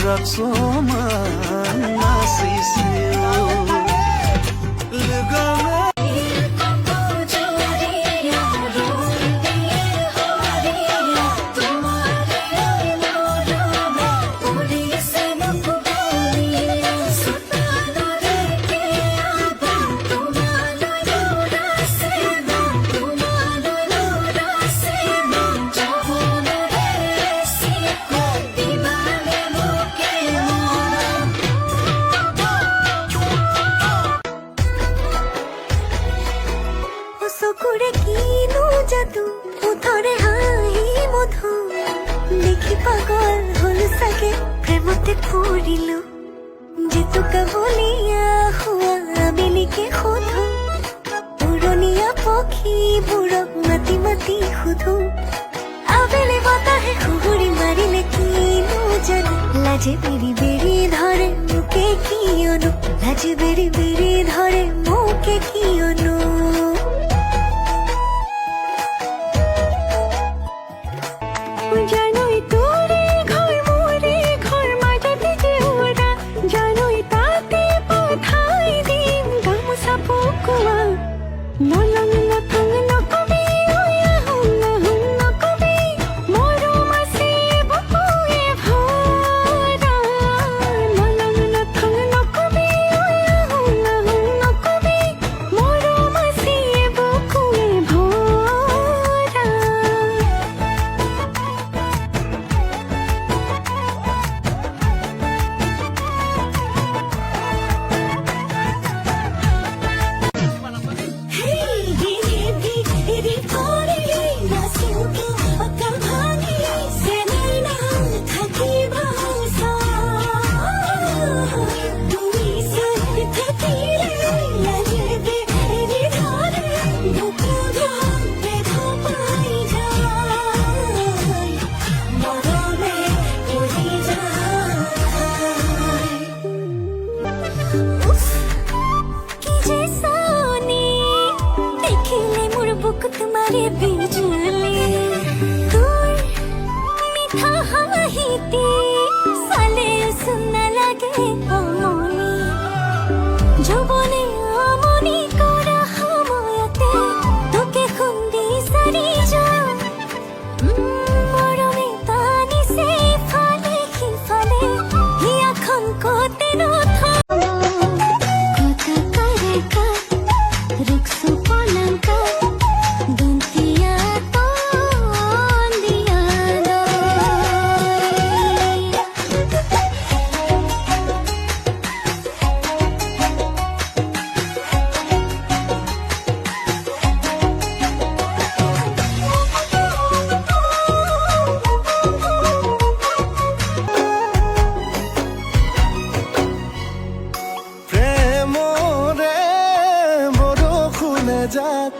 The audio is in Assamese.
rakso mana sisiyo lugana চকুৰে কিনো যাদু মুঠৰে হাঁহি মধু দেখি পাগল হল চাগে প্ৰেমতে পৰিলো জেতুকা বলিয়া হোৱা আবেলিকে সোধো উৰণীয়া পক্ষীবোৰক মাতি মাতি সোধো আবেলি বতাহে সুহুৰি মাৰিলে কিনো জানো লাজে বেৰি বেৰি ধৰে মোকে কিয়নো লাজে বেৰি বেৰি ধৰে মোকে কিয়নো জানোই তোরে ঘর মোরে ঘর মাঝে ভিজে ওরা জানোই তাতে পাঠাই দিন গামছা পকুয়া নলং নথং নকবি ওয়া হুন নকবি মরু মাসে বুকুয়ে ভরা নলং নথং নকবি ওয়া হুন নকবি মরু মাসে বুকুয়ে ভরা तुम्हारे बिजुली दूर मीठा हाहिती साले सुनना लगे अमोनी যৌবনে আমনি করা সময়তে তোকে খুন্দি সারি যান মরমে পানি সে ফালে কি ফালে হিয়া খঙ্কতে নথা কথা করে কা রুকসু পলঙ্কা যাক